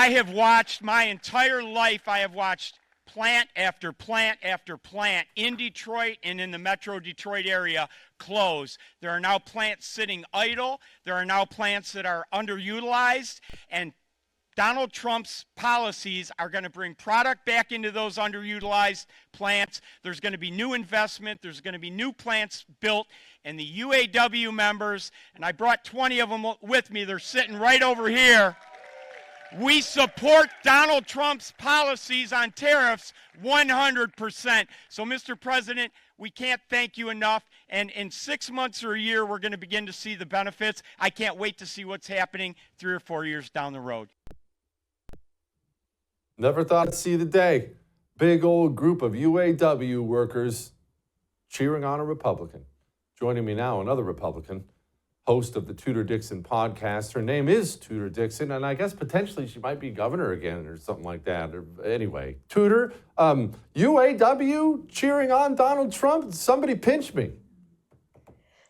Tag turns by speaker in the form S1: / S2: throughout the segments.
S1: I have watched my entire life, I have watched plant after plant after plant in Detroit and in the Metro Detroit area close. There are now plants sitting idle. There are now plants that are underutilized, and Donald Trump's policies are going to bring product back into those underutilized plants. There's going to be new investment. There's going to be new plants built. And the UAW members, and I brought 20 of them with me, they're sitting right over here. We support Donald Trump's policies on tariffs 100%. So, Mr. President, we can't thank you enough. And in 6 months or a year, we're going to begin to see the benefits. I can't wait to see what's happening 3 or 4 years down the road.
S2: Never thought I'd see the day. Big old group of UAW workers cheering on a Republican. Joining me now, another Republican, host of the Tudor Dixon podcast. Her name is Tudor Dixon, and I guess potentially she might be governor again or something like that. Or, anyway, Tudor, UAW cheering on Donald Trump. Somebody pinch me.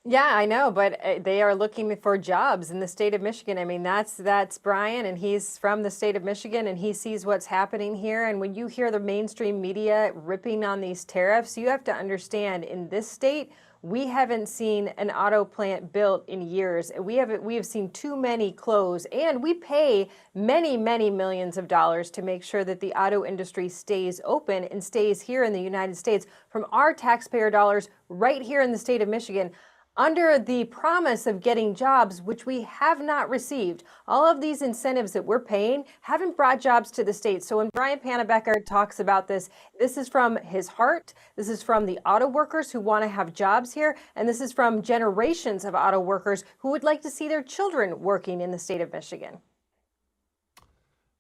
S3: Yeah, I know, but they are looking for jobs in the state of Michigan. I mean, that's Brian, and he's from the state of Michigan, and he sees what's happening here. And when you hear the mainstream media ripping on these tariffs, you have to understand, in this state, we haven't seen an auto plant built in years. We have seen too many close, and we pay many, many millions of dollars to make sure that the auto industry stays open and stays here in the United States from our taxpayer dollars right here in the state of Michigan, under the promise of getting jobs, which we have not received. All of these incentives that we're paying haven't brought jobs to the state. So when Brian Pannebecker talks about this, this is from his heart. This is from the auto workers who want to have jobs here. And this is from generations of auto workers who would like to see their children working in the state of Michigan.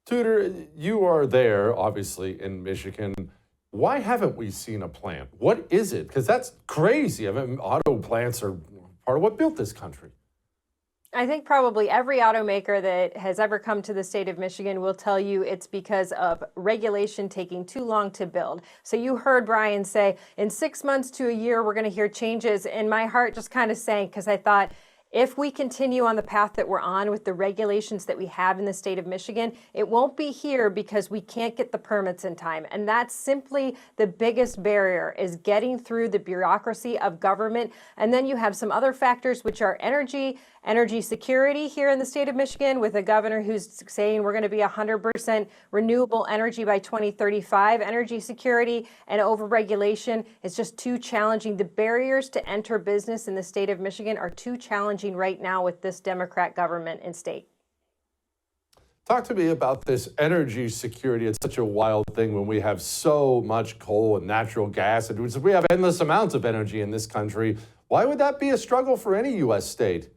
S2: Tudor, you are there, obviously, in Michigan. Why haven't we seen a plant? What is it? Because that's crazy. I mean, auto plants are part of what built this country.
S3: I think probably every automaker that has ever come to the state of Michigan will tell you it's because of regulation taking too long to build. So you heard Brian say, in 6 months to a year, we're going to hear changes. And my heart just kind of sank because I thought, if we continue on the path that we're on with the regulations that we have in the state of Michigan, it won't be here because we can't get the permits in time. And that's simply the biggest barrier, is getting through the bureaucracy of government. And then you have some other factors, which are energy security here in the state of Michigan, with a governor who's saying we're going to be 100% renewable energy by 2035. Energy security and overregulation is just too challenging. The barriers to enter business in the state of Michigan are too challenging right now with this Democrat government and state.
S2: Talk to me about this energy security. It's such a wild thing when we have so much coal and natural gas, and we have endless amounts of energy in this country. Why would that be a struggle for any U.S. state?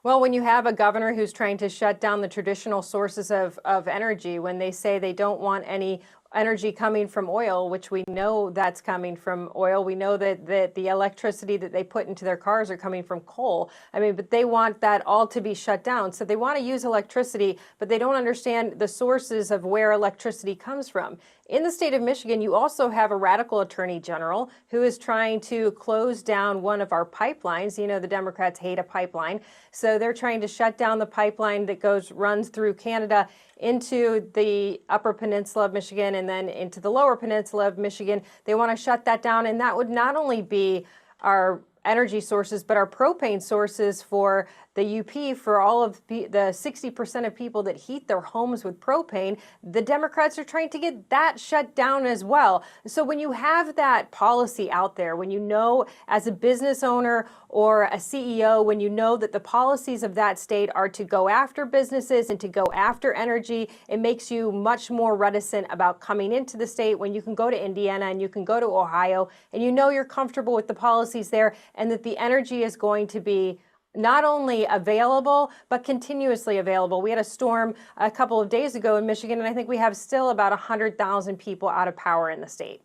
S3: Well, when you have a governor who's trying to shut down the traditional sources of energy, when they say they don't want any energy coming from oil, which we know that's coming from oil. We know that the electricity that they put into their cars are coming from coal. I mean, but they want that all to be shut down. So they want to use electricity, but they don't understand the sources of where electricity comes from. In the state of Michigan, you also have a radical attorney general who is trying to close down one of our pipelines. You know, the Democrats hate a pipeline. So they're trying to shut down the pipeline that runs through Canada into the upper peninsula of Michigan and then into the lower peninsula of Michigan. They want to shut that down. And that would not only be our energy sources, but our propane sources for the UP, for all of the 60% of people that heat their homes with propane. The Democrats are trying to get that shut down as well. So when you have that policy out there, when you know as a business owner or a CEO, when you know that the policies of that state are to go after businesses and to go after energy, it makes you much more reticent about coming into the state when you can go to Indiana and you can go to Ohio and you know you're comfortable with the policies there and that the energy is going to be not only available, but continuously available. We had a storm a couple of days ago in Michigan, and I think we have still about 100,000 people out of power in the state.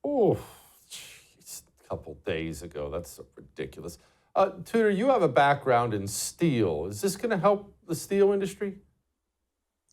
S2: Oh, jeez, a couple days ago. That's so ridiculous. Tudor, you have a background in steel. Is this going to help the steel industry?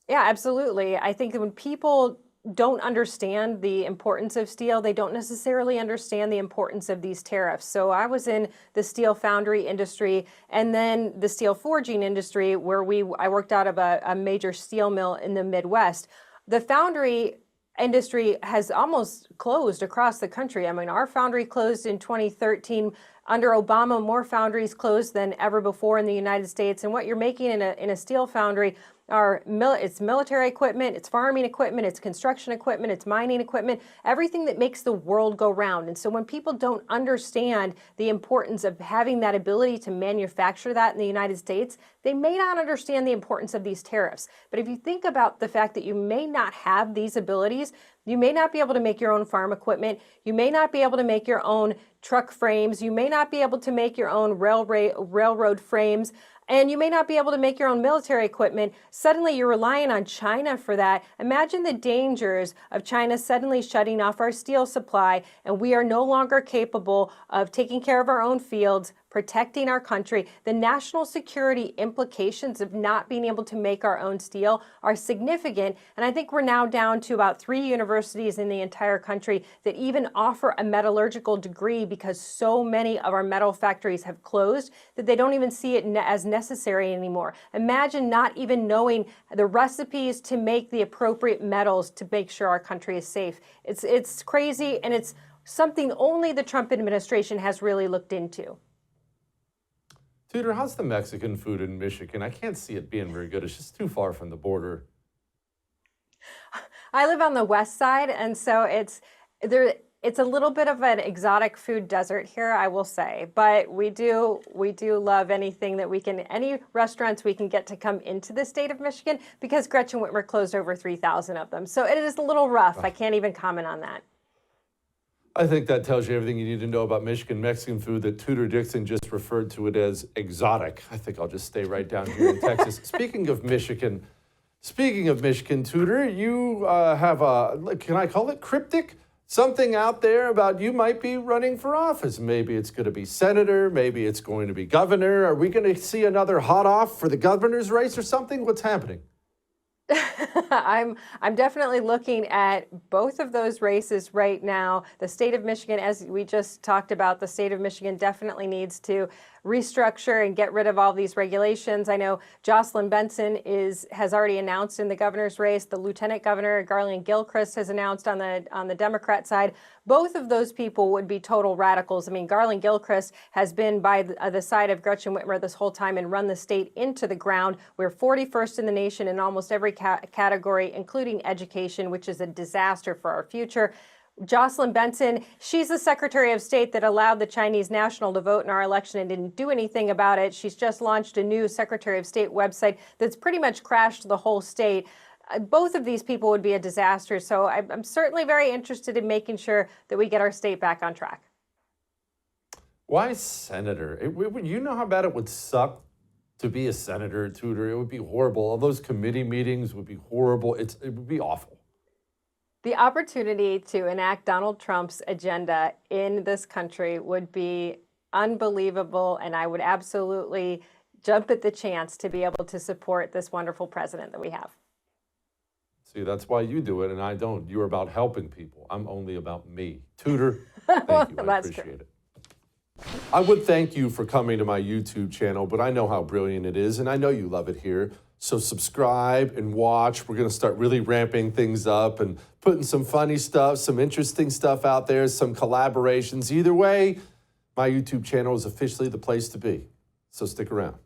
S3: Yeah, absolutely. I think that when people don't understand the importance of steel. They don't necessarily understand the importance of these tariffs. So I was in the steel foundry industry and then the steel forging industry where I worked out of a major steel mill in the Midwest. The foundry industry has almost closed across the country. I mean, our foundry closed in 2013. Under Obama, more foundries closed than ever before in the United States. And what you're making in a steel foundry it's military equipment, it's farming equipment, it's construction equipment, it's mining equipment, everything that makes the world go round. And so when people don't understand the importance of having that ability to manufacture that in the United States, they may not understand the importance of these tariffs. But if you think about the fact that you may not have these abilities, you may not be able to make your own farm equipment, you may not be able to make your own truck frames, you may not be able to make your own railroad frames, and you may not be able to make your own military equipment. Suddenly you're relying on China for that. Imagine the dangers of China suddenly shutting off our steel supply, and we are no longer capable of taking care of our own fields, protecting our country. The national security implications of not being able to make our own steel are significant. And I think we're now down to about 3 universities in the entire country that even offer a metallurgical degree because so many of our metal factories have closed that they don't even see it as necessary anymore. Imagine not even knowing the recipes to make the appropriate metals to make sure our country is safe. It's crazy, and it's something only the Trump administration has really looked into.
S2: Tudor, how's the Mexican food in Michigan? I can't see it being very good. It's just too far from the border.
S3: I live on the west side, and so it's a little bit of an exotic food desert here, I will say. But we do love anything that any restaurants we can get to come into the state of Michigan, because Gretchen Whitmer closed over 3,000 of them. So it is a little rough. I can't even comment on that.
S2: I think that tells you everything you need to know about Michigan Mexican food, that Tudor Dixon just referred to it as exotic. I think I'll just stay right down here in Texas. Speaking of Michigan, Tudor, you have can I call it cryptic? Something out there about you might be running for office. Maybe it's going to be senator, maybe it's going to be governor. Are we going to see another hot off for the governor's race or something? What's happening?
S3: I'm definitely looking at both of those races right now. The state of Michigan, as we just talked about, the state of Michigan definitely needs to restructure and get rid of all these regulations. I know Jocelyn Benson has already announced in the governor's race. The lieutenant governor, Garland Gilchrist, has announced on the Democrat side. Both of those people would be total radicals. I mean, Garland Gilchrist has been by the side of Gretchen Whitmer this whole time and run the state into the ground. We're 41st in the nation in almost every category, including education, which is a disaster for our future. Jocelyn Benson, she's the Secretary of State that allowed the Chinese national to vote in our election and didn't do anything about it. She's just launched a new Secretary of State website that's pretty much crashed the whole state. Both of these people would be a disaster. So I'm certainly very interested in making sure that we get our state back on track.
S2: Why senator? You know how bad it would suck to be a senator, Tudor. It would be horrible. All those committee meetings would be horrible. It would be awful.
S3: The opportunity to enact Donald Trump's agenda in this country would be unbelievable, and I would absolutely jump at the chance to be able to support this wonderful president that we have.
S2: See, that's why you do it and I don't. You're about helping people. I'm only about me. Tudor, thank you. I appreciate it. I would thank you for coming to my YouTube channel, but I know how brilliant it is, and I know you love it here. So subscribe and watch. We're going to start really ramping things up and putting some funny stuff, some interesting stuff out there, some collaborations. Either way, my YouTube channel is officially the place to be. So stick around.